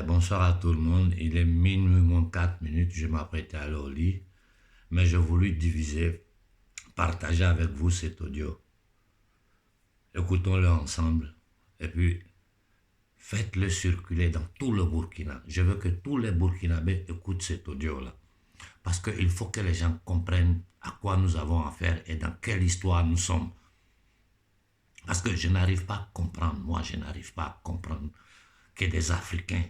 Bonsoir à tout le monde. Il est minuit moins 4 minutes. Je m'apprête à aller au lit. Mais j'ai voulu diviser, partager avec vous cet audio. Écoutons-le ensemble. Et puis, faites-le circuler dans tout le Burkina. Je veux que tous les Burkinabés écoutent cet audio-là. Parce qu'il faut que les gens comprennent à quoi nous avons affaire et dans quelle histoire nous sommes. Parce que je n'arrive pas à comprendre, moi je n'arrive pas à comprendre que des Africains,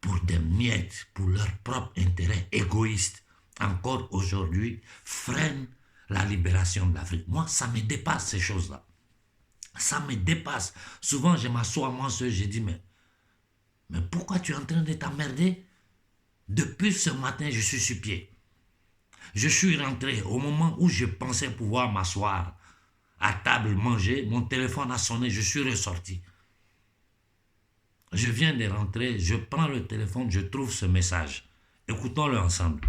pour des miettes, pour leur propre intérêt égoïste, encore aujourd'hui, freinent la libération de l'Afrique. Moi, ça me dépasse ces choses-là. Ça me dépasse. Souvent, je m'assois moi seul, je dis, mais pourquoi tu es en train de t'emmerder? Depuis ce matin, je suis sur pied. Je suis rentré au moment où je pensais pouvoir m'asseoir à table, manger, mon téléphone a sonné, je suis ressorti. Je viens de rentrer, je prends le téléphone, je trouve ce message. Écoutons-le ensemble.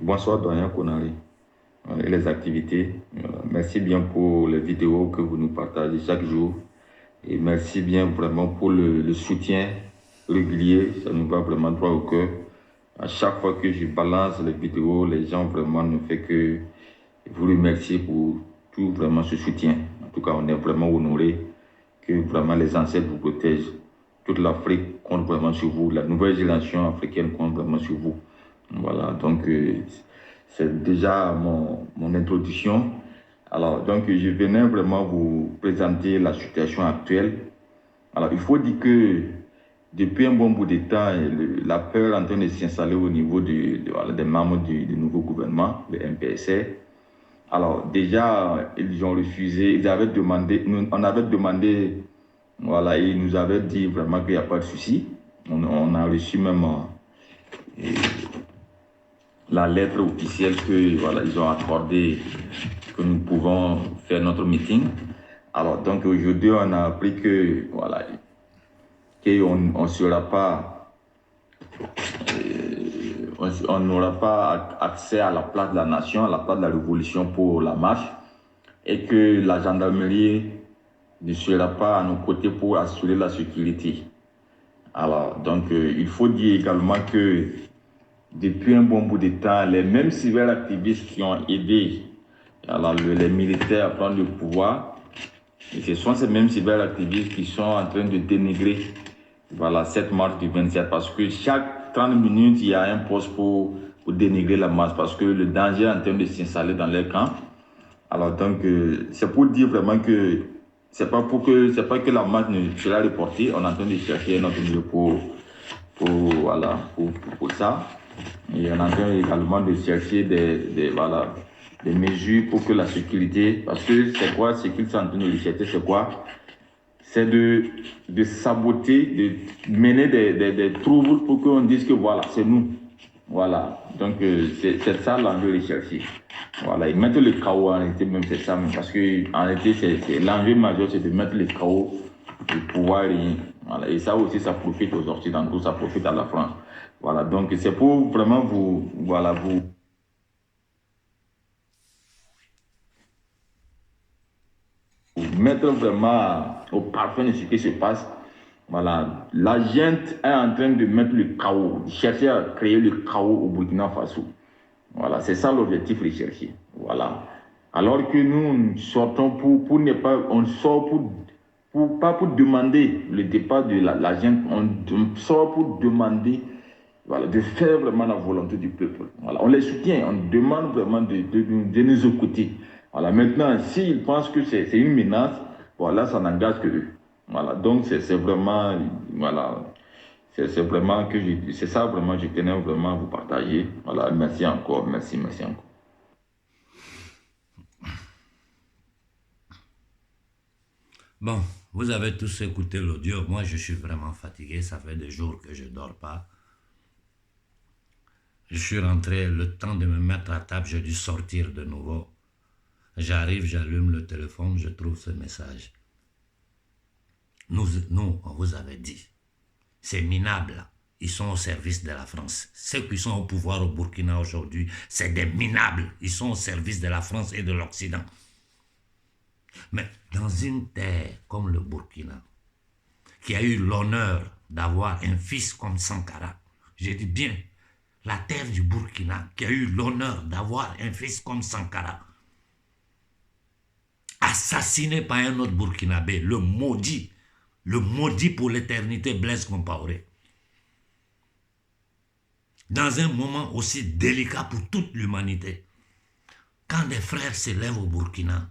Bonsoir, Doyen Konari. Et les activités. Merci bien pour les vidéos que vous nous partagez chaque jour. Et merci bien vraiment pour le soutien régulier. Ça nous va vraiment droit au cœur. À chaque fois que je balance les vidéos, les gens vraiment ne font que vous remercier pour tout vraiment ce soutien. En tout cas, on est vraiment honorés que vraiment les ancêtres vous protègent. Toute l'Afrique compte vraiment sur vous. La nouvelle génération africaine compte vraiment sur vous. Voilà, donc c'est déjà mon introduction. Alors, donc je venais vraiment vous présenter la situation actuelle. Alors, il faut dire que depuis un bon bout de temps, la peur est en train de s'installer au niveau voilà, des membres du nouveau gouvernement, le MPSR. Alors, déjà, ils ont refusé, ils avaient demandé, on avait demandé, voilà, ils nous avaient dit vraiment qu'il n'y a pas de souci. On a reçu même la lettre officielle que voilà, ils ont accordé que nous pouvons faire notre meeting. Alors donc aujourd'hui on a appris que voilà qu'on sera pas on n'aura pas accès à la place de la nation, à la place de la révolution pour la marche et que la gendarmerie ne sera pas à nos côtés pour assurer la sécurité. Alors donc il faut dire également que depuis un bon bout de temps, les mêmes civils activistes qui ont aidé alors, les militaires à prendre le pouvoir, et ce sont ces mêmes civils activistes qui sont en train de dénigrer voilà, cette marche du 27 parce que chaque 30 minutes, il y a un poste pour dénigrer la marche parce que le danger est en train de s'installer dans les camps. Alors donc, c'est pour dire vraiment que c'est pas que la marche ne sera reportée, on est en train de chercher notre milieu voilà, pour ça. Et on est en train également de chercher voilà, des mesures pour que la sécurité, parce que c'est quoi ce qu'ils sont en train de chercher, c'est quoi? C'est de saboter, de mener des troubles pour qu'on dise que voilà, c'est nous. Voilà, donc c'est ça l'enjeu recherché. Voilà, ils mettent le chaos en réalité, même c'est ça, même, parce que en réalité, l'enjeu majeur, c'est de mettre le chaos pour pouvoir rien. Voilà, et ça aussi, ça profite aux Occidentaux, ça profite à la France. Voilà, donc c'est pour vraiment voilà, vous mettre vraiment au parfum de ce qui se passe. Voilà, la gente est en train de mettre le chaos, de chercher à créer le chaos au Burkina Faso. Voilà, c'est ça l'objectif recherché. Voilà. Alors que nous sortons pour ne pas, on sort pas pour demander le départ de la gente, on sort pour demander voilà, de faire vraiment la volonté du peuple. Voilà, on les soutient, on demande vraiment de nous écouter. Voilà, maintenant, s'ils pensent que c'est une menace, voilà, ça n'engage que eux. Voilà, donc c'est vraiment, voilà, c'est vraiment que c'est ça vraiment je tenais vraiment à vous partager. Voilà, merci encore, merci encore. Bon, vous avez tous écouté l'audio. Moi, je suis vraiment fatigué. Ça fait des jours que je ne dors pas. Je suis rentré, le temps de me mettre à table, j'ai dû sortir de nouveau. J'arrive, j'allume le téléphone, je trouve ce message. Nous, on vous avait dit. C'est minable. ils sont au service de la France. Ceux qui sont au pouvoir au Burkina aujourd'hui, c'est des minables. Ils sont au service de la France et de l'Occident. Mais dans une terre comme le Burkina, qui a eu l'honneur d'avoir un fils comme Sankara, je dis bien, la terre du Burkina, qui a eu l'honneur d'avoir un fils comme Sankara, assassiné par un autre Burkinabé, le maudit pour l'éternité Blaise Compaoré. Dans un moment aussi délicat pour toute l'humanité, quand des frères se lèvent au Burkina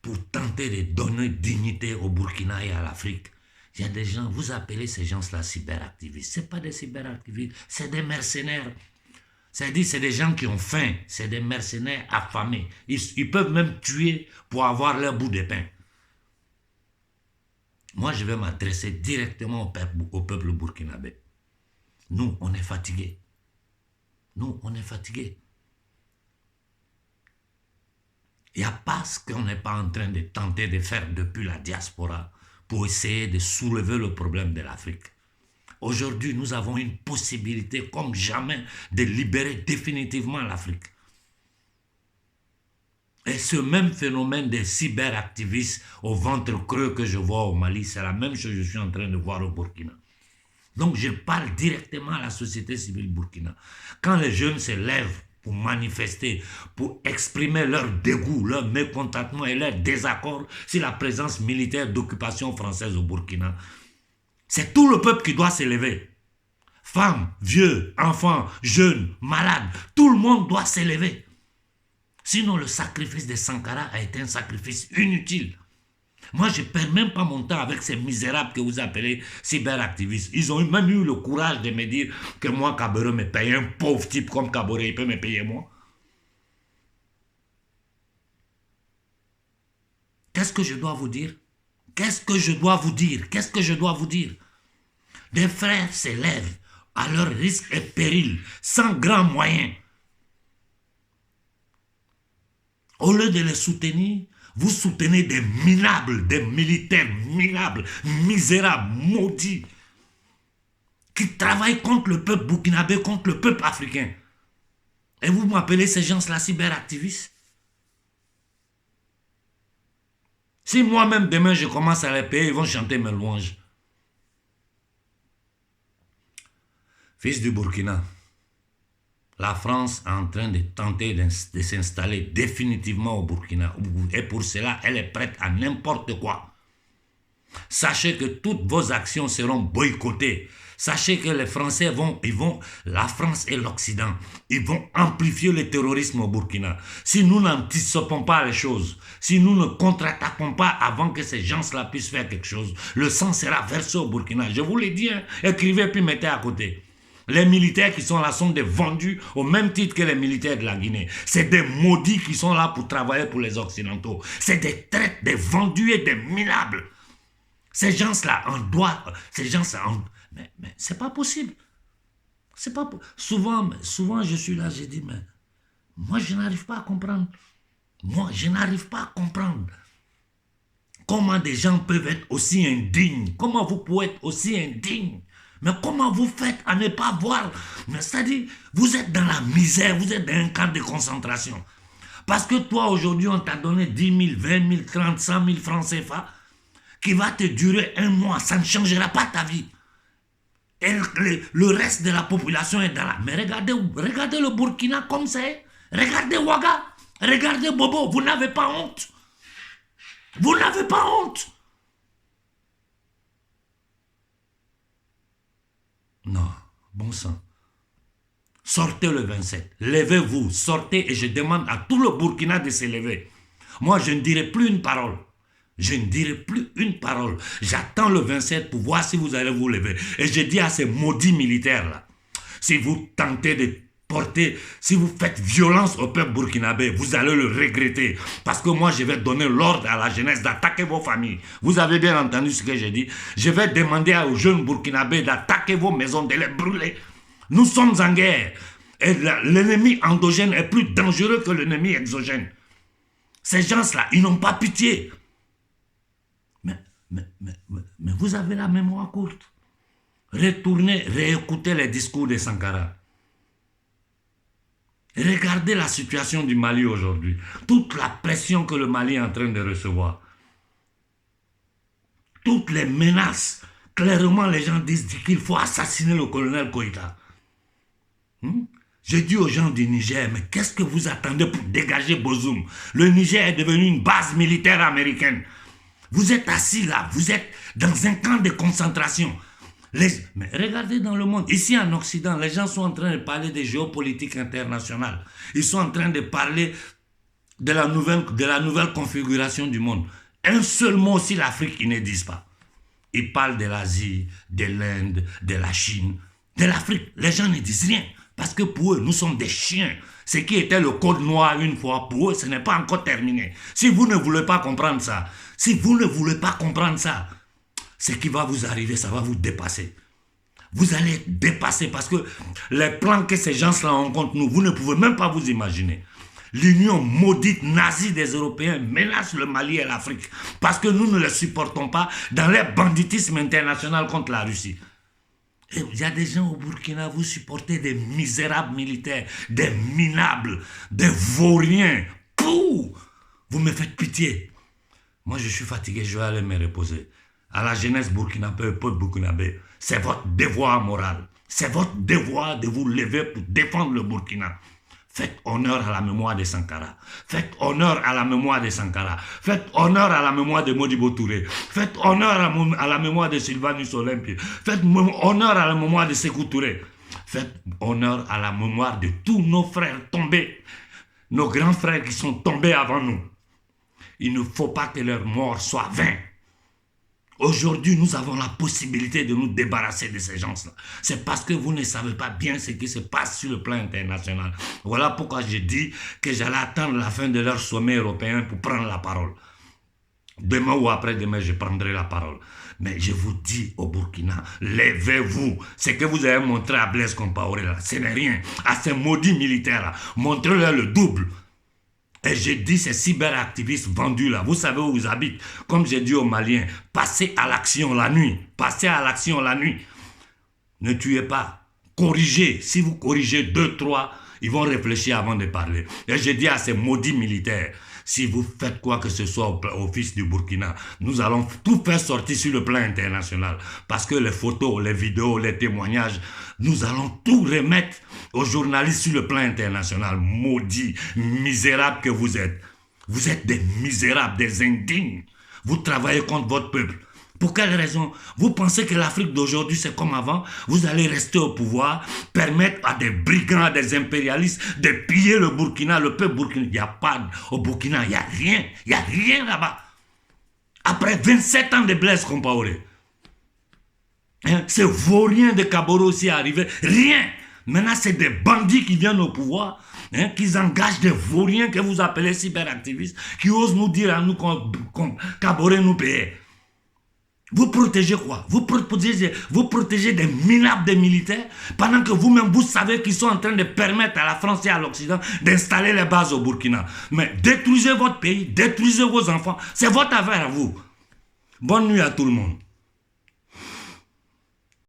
pour tenter de donner dignité au Burkina et à l'Afrique, il y a des gens, vous appelez ces gens-là cyberactivistes. Ce n'est pas des cyberactivistes, c'est des mercenaires. C'est-à-dire, c'est des gens qui ont faim, c'est des mercenaires affamés. Ils peuvent même tuer pour avoir leur bout de pain. Moi, je vais m'adresser directement au peuple burkinabé. Nous, on est fatigués. Nous, on est fatigués. Il n'y a pas ce qu'on n'est pas en train de tenter de faire depuis la diaspora pour essayer de soulever le problème de l'Afrique. Aujourd'hui, nous avons une possibilité comme jamais de libérer définitivement l'Afrique. Et ce même phénomène des cyberactivistes au ventre creux que je vois au Mali, c'est la même chose que je suis en train de voir au Burkina. Donc je parle directement à la société civile burkina. Quand les jeunes se lèvent pour manifester, pour exprimer leur dégoût, leur mécontentement et leur désaccord sur la présence militaire d'occupation française au Burkina, c'est tout le peuple qui doit s'élever. Femmes, vieux, enfants, jeunes, malades, tout le monde doit s'élever. Sinon, le sacrifice de Sankara a été un sacrifice inutile. Moi, je ne perds même pas mon temps avec ces misérables que vous appelez cyberactivistes. Ils ont même eu le courage de me dire que moi, Kaboré me paye. Un pauvre type comme Kaboré, il peut me payer moi. Qu'est-ce que je dois vous dire? Qu'est-ce que je dois vous dire? Qu'est-ce que je dois vous dire? Des frères s'élèvent à leur risque et péril, sans grands moyens. Au lieu de les soutenir, vous soutenez des minables, des militaires minables, misérables, maudits, qui travaillent contre le peuple burkinabé, contre le peuple africain. Et vous m'appelez ces gens-là cyberactivistes? Si moi-même demain je commence à les payer, ils vont chanter mes louanges. Fils du Burkina, la France est en train de tenter de s'installer définitivement au Burkina. Et pour cela, elle est prête à n'importe quoi. Sachez que toutes vos actions seront boycottées. Sachez que les Français la France et l'Occident, ils vont amplifier le terrorisme au Burkina. Si nous n'anticipons pas les choses, si nous ne contre-attaquons pas avant que ces gens-là puissent faire quelque chose, le sang sera versé au Burkina. Je vous l'ai dit, hein, écrivez puis mettez à côté. Les militaires qui sont là sont des vendus au même titre que les militaires de la Guinée. C'est des maudits qui sont là pour travailler pour les Occidentaux. C'est des traites, des vendus et des minables. Ces gens-là, mais c'est pas possible. C'est pas souvent je suis là, je dis, mais moi je n'arrive pas à comprendre. Moi je n'arrive pas à comprendre. Comment des gens peuvent être aussi indignes? Comment vous pouvez être aussi indignes? Mais comment vous faites à ne pas voir? C'est-à-dire, vous êtes dans la misère, vous êtes dans un camp de concentration. Parce que toi, aujourd'hui, on t'a donné 10 000, 20 000, 30, 100 000 francs CFA qui va te durer un mois. Ça ne changera pas ta vie. Et le reste de la population est dans la... Mais regardez le Burkina comme c'est. Regardez Ouaga. Regardez Bobo. Vous n'avez pas honte. Vous n'avez pas honte. Non, bon sang. Sortez le 27. Levez-vous, sortez et je demande à tout le Burkina de se lever. Moi, je ne dirai plus une parole. Je ne dirai plus une parole. J'attends le 27 pour voir si vous allez vous lever. Et je dis à ces maudits militaires-là, si vous tentez de porter, si vous faites violence au peuple burkinabé, vous allez le regretter. Parce que moi, je vais donner l'ordre à la jeunesse d'attaquer vos familles. Vous avez bien entendu ce que j'ai dit. Je vais demander aux jeunes burkinabés d'attaquer vos maisons, de les brûler. Nous sommes en guerre. Et l'ennemi endogène est plus dangereux que l'ennemi exogène. Ces gens-là, ils n'ont pas pitié. Mais vous avez la mémoire courte. Retournez, réécoutez les discours de Sankara. Regardez la situation du Mali aujourd'hui. Toute la pression que le Mali est en train de recevoir. Toutes les menaces. Clairement, les gens disent qu'il faut assassiner le colonel Koïta. Je dis aux gens du Niger, mais qu'est-ce que vous attendez pour dégager Bozoum? Le Niger est devenu une base militaire américaine. Vous êtes assis là, vous êtes dans un camp de concentration. Mais regardez dans le monde, ici en Occident, les gens sont en train de parler de géopolitique internationale. Ils sont en train de parler de la nouvelle configuration du monde. Un seul mot aussi l'Afrique, ils ne disent pas. Ils parlent de l'Asie, de l'Inde, de la Chine, de l'Afrique. Les gens ne disent rien. Parce que pour eux, nous sommes des chiens. Ce qui était le code noir une fois, pour eux, ce n'est pas encore terminé. Si vous ne voulez pas comprendre ça, ce qui va vous arriver, ça va vous dépasser. Vous allez être dépassé parce que les plans que ces gens-là ont contre nous, vous ne pouvez même pas vous imaginer. L'union maudite nazie des Européens menace le Mali et l'Afrique parce que nous ne les supportons pas dans les banditismes international contre la Russie. Et il y a des gens au Burkina, vous supportez des misérables militaires, des minables, des vauriens. Pouh! Vous me faites pitié. Moi, je suis fatigué, je vais aller me reposer. À la jeunesse burkinabé, peuple burkinabé, c'est votre devoir moral. C'est votre devoir de vous lever pour défendre le Burkina. Faites honneur à la mémoire de Sankara. Faites honneur à la mémoire de Sankara. Faites honneur à la mémoire de Modibo Touré. Faites honneur à la mémoire de Sylvanus Olympie. Faites honneur à la mémoire de Sékou Touré. Faites honneur à la mémoire de tous nos frères tombés. Nos grands frères qui sont tombés avant nous. Il ne faut pas que leur mort soit vaine. Aujourd'hui, nous avons la possibilité de nous débarrasser de ces gens-là. C'est parce que vous ne savez pas bien ce qui se passe sur le plan international. Voilà pourquoi j'ai dit que j'allais attendre la fin de leur sommet européen pour prendre la parole. Demain ou après-demain, je prendrai la parole. Mais je vous dis au Burkina, levez-vous. Ce que vous avez montré à Blaise Compaoré, là, ce n'est rien. À ces maudits militaires-là, montrez-leur le double. Et j'ai dit ces cyberactivistes vendus là, vous savez où ils habitent. Comme j'ai dit aux Maliens, passez à l'action la nuit. Passez à l'action la nuit. Ne tuez pas. Corrigez. Si vous corrigez 2, 3, ils vont réfléchir avant de parler. Et j'ai dit à ces maudits militaires, si vous faites quoi que ce soit au fils du Burkina, nous allons tout faire sortir sur le plan international. Parce que les photos, les vidéos, les témoignages, nous allons tout remettre aux journalistes sur le plan international. Maudits, misérables que vous êtes. Vous êtes des misérables, des indignes. Vous travaillez contre votre peuple. Pour quelle raison? Vous pensez que l'Afrique d'aujourd'hui, c'est comme avant? Vous allez rester au pouvoir, permettre à des brigands, à des impérialistes de piller le Burkina, le peuple burkinabé. Il n'y a pas, au Burkina, il n'y a rien. Il n'y a rien là-bas. Après 27 ans de Blaise Compaoré. Ce vaurien de Kaboro aussi est arrivé. Rien. Maintenant, c'est des bandits qui viennent au pouvoir, qui engagent des vauriens que vous appelez cyberactivistes, qui osent nous dire à nous qu'on Kaboré nous paye. Vous protégez quoi? Vous protégez des minables des militaires pendant que vous-même, vous savez qu'ils sont en train de permettre à la France et à l'Occident d'installer les bases au Burkina. Mais détruisez votre pays, détruisez vos enfants. C'est votre affaire à vous. Bonne nuit à tout le monde.